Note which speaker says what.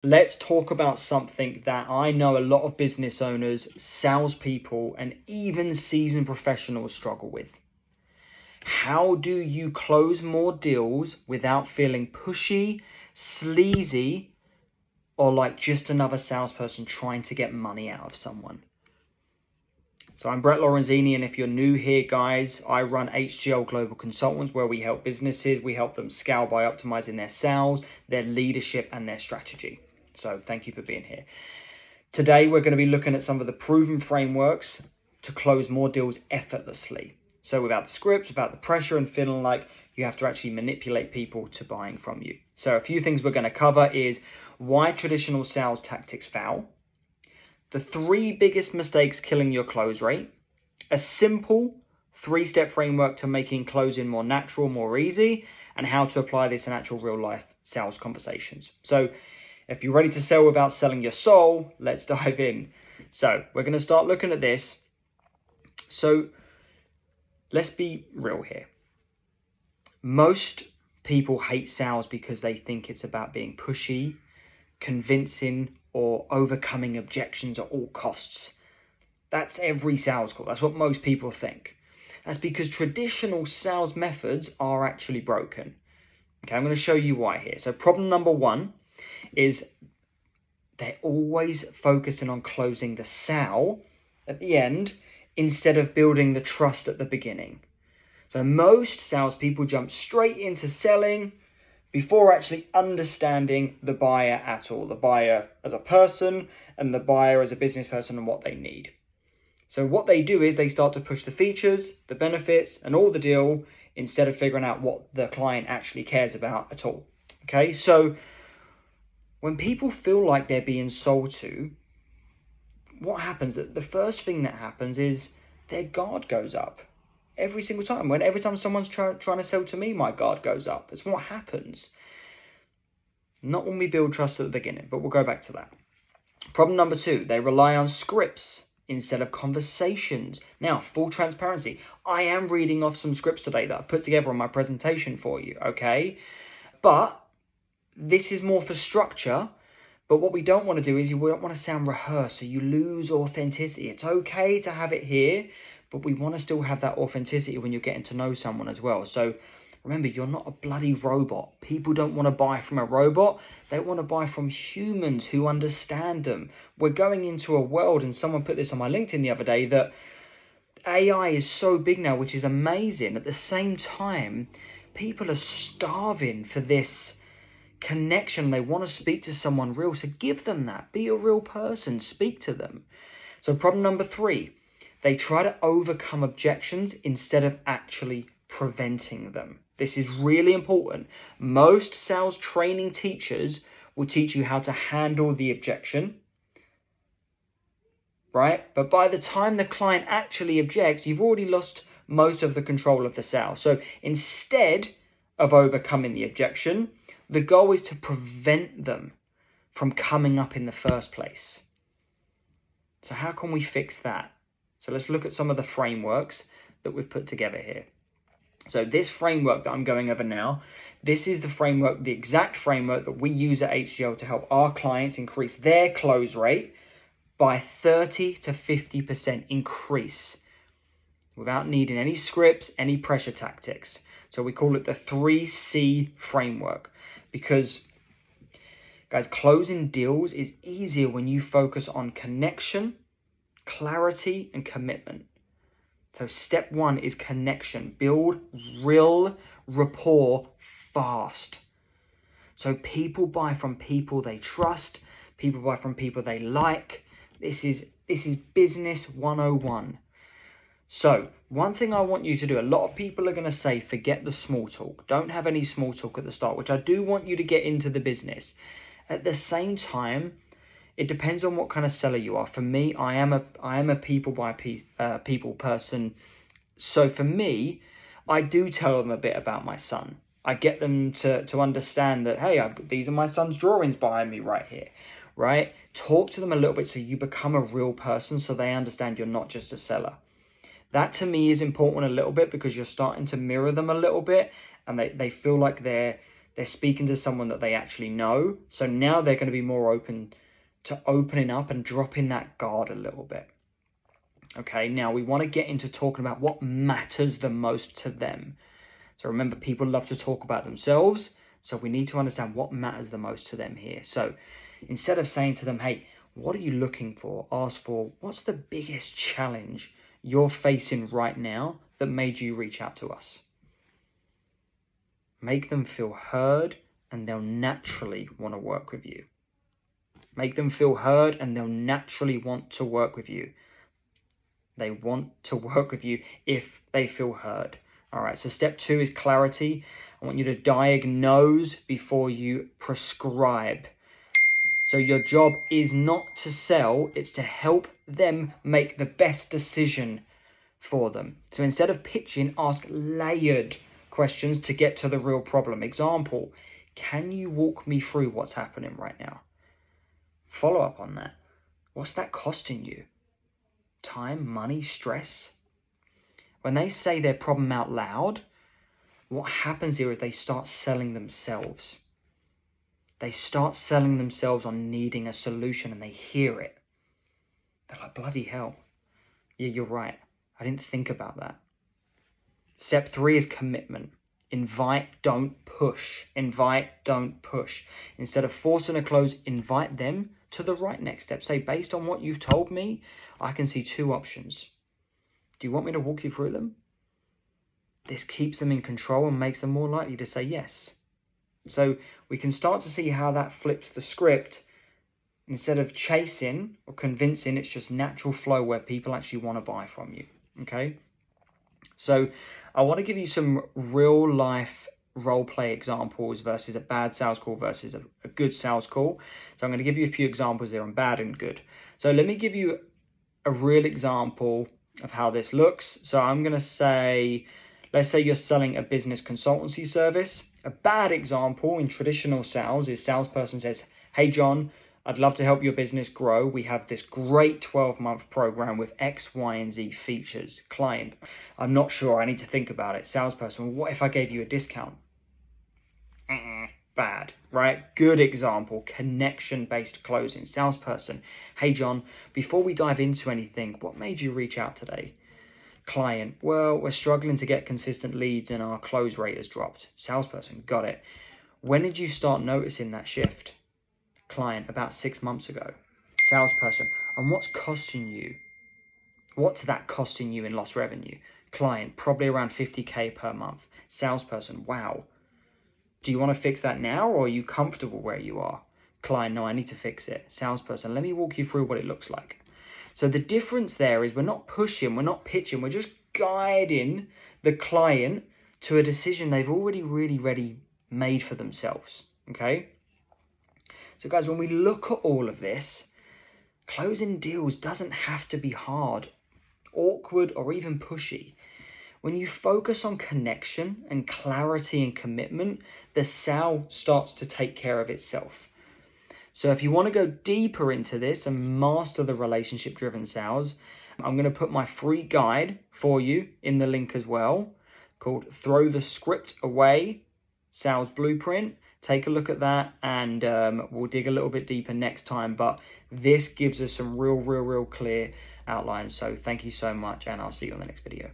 Speaker 1: Let's talk about something that I know a lot of business owners, salespeople, and even seasoned professionals struggle with. How do you close more deals without feeling pushy, sleazy, or like just another salesperson trying to get money out of someone? So I'm Brett Lorenzini, and if you're new here, guys, I run HGL Global Consultants, where we help businesses, we help them scale by optimizing their sales, their leadership, and their strategy. So thank you for being here. Today, we're going to be looking at some of the proven frameworks to close more deals effortlessly. So without the scripts, without the pressure, and feeling like you have to actually manipulate people to buying from you. So a few things we're going to cover is why traditional sales tactics fail, the 3 biggest mistakes killing your close rate, a simple 3-step framework to making closing more natural, more easy, and how to apply this in actual real life sales conversations. So if you're ready to sell without selling your soul, let's dive in. So we're going to start looking at this. So let's be real here. Most people hate sales because they think it's about being pushy, convincing, or overcoming objections at all costs. That's every sales call. That's what most people think. That's because traditional sales methods are actually broken. Okay, I'm going to show you why here. So problem number 1 is they're always focusing on closing the sale at the end instead of building the trust at the beginning. So most salespeople jump straight into selling before actually understanding the buyer at all, the buyer as a person and the buyer as a business person and what they need. So what they do is they start to push the features, the benefits, and all the deal instead of figuring out what the client actually cares about at all. Okay, so when people feel like they're being sold to, what happens? The first thing that happens is their guard goes up. Every single time. Every time someone's trying to sell to me, my guard goes up. It's what happens. Not when we build trust at the beginning, but we'll go back to that. Problem number 2, they rely on scripts instead of conversations. Now, full transparency, I am reading off some scripts today that I've put together on my presentation for you, okay? But this is more for structure, but what we don't want to do is we don't want to sound rehearsed, so you lose authenticity. It's okay to have it here, but we want to still have that authenticity when you're getting to know someone as well. So remember, you're not a bloody robot. People don't want to buy from a robot. They want to buy from humans who understand them. We're going into a world, and someone put this on my LinkedIn the other day, that AI is so big now, which is amazing. At the same time, people are starving for this connection. They want to speak to someone real, so give them that. Be a real person, speak to them. So problem number 3, they try to overcome objections instead of actually preventing them. This is really important. Most sales training teachers will teach you how to handle the objection, right? But by the time the client actually objects, you've already lost most of the control of the sale. So instead of overcoming the objection, the goal is to prevent them from coming up in the first place. So how can we fix that? So let's look at some of the frameworks that we've put together here. So this framework that I'm going over now, this is the framework, the exact framework that we use at HGL to help our clients increase their close rate by 30 to 50% increase without needing any scripts, any pressure tactics. So we call it the 3C framework. Because, guys, closing deals is easier when you focus on connection, clarity, and commitment. So step 1 is connection. Build real rapport fast. So people buy from people they trust. People buy from people they like. This is business 101. So one thing I want you to do, a lot of people are going to say, forget the small talk. Don't have any small talk at the start, which I do want you to get into the business. At the same time, it depends on what kind of seller you are. For me, I am a people person. So for me, I do tell them a bit about my son. I get them to understand that, hey, these are my son's drawings behind me right here, right? Talk to them a little bit so you become a real person, so they understand you're not just a seller. That to me is important a little bit because you're starting to mirror them a little bit, and they feel like they're They're speaking to someone that they actually know. So now they're going to be more open to opening up and dropping that guard a little bit. Okay, now we want to get into talking about what matters the most to them. So remember, people love to talk about themselves. So we need to understand what matters the most to them here. So instead of saying to them, hey, what are you looking for? Ask for, what's the biggest challenge you're facing right now that made you reach out to us? Make them feel heard, and they'll naturally want to work with you. Make them feel heard, and they'll naturally want to work with you. They want to work with you if they feel heard. All right, so step 2 is clarity. I want you to diagnose before you prescribe. So your job is not to sell, it's to help them make the best decision for them. So instead of pitching, ask layered questions to get to the real problem. Example, can you walk me through what's happening right now? Follow up on that. What's that costing you? Time, money, stress? When they say their problem out loud, what happens here is they start selling themselves. They start selling themselves on needing a solution, and they hear it. They're like, bloody hell. Yeah, you're right. I didn't think about that. Step 3 is commitment. Invite, don't push. Invite, don't push. Instead of forcing a close, invite them to the right next step. Say, based on what you've told me, I can see 2 options. Do you want me to walk you through them? This keeps them in control and makes them more likely to say yes. So we can start to see how that flips the script. Instead of chasing or convincing, it's just natural flow where people actually want to buy from you. Okay? So I want to give you some real life role play examples versus a bad sales call versus a good sales call. So I'm going to give you a few examples there on bad and good. So let me give you a real example of how this looks. So I'm going to say, let's say you're selling a business consultancy service. A bad example in traditional sales is salesperson says, hey, John, I'd love to help your business grow. We have this great 12-month program with X, Y, and Z features. Client, I'm not sure. I need to think about it. Salesperson, what if I gave you a discount? Bad, right? Good example, connection-based closing. Salesperson, hey, John, before we dive into anything, what made you reach out today? Client, well, we're struggling to get consistent leads and our close rate has dropped. Salesperson, got it. When did you start noticing that shift? Client, about 6 months ago. Salesperson, and what's costing you? What's that costing you in lost revenue? Client, probably around 50K per month. Salesperson, wow. Do you want to fix that now, or are you comfortable where you are? Client, no, I need to fix it. Salesperson, let me walk you through what it looks like. So the difference there is we're not pushing, we're not pitching, we're just guiding the client to a decision they've already really made for themselves, okay? So guys, when we look at all of this, closing deals doesn't have to be hard, awkward, or even pushy. When you focus on connection and clarity and commitment, the sale starts to take care of itself. So if you want to go deeper into this and master the relationship-driven sales, I'm going to put my free guide for you in the link as well, called Throw the Script Away Sales Blueprint. Take a look at that, and we'll dig a little bit deeper next time. But this gives us some real clear outlines. So thank you so much, and I'll see you on the next video.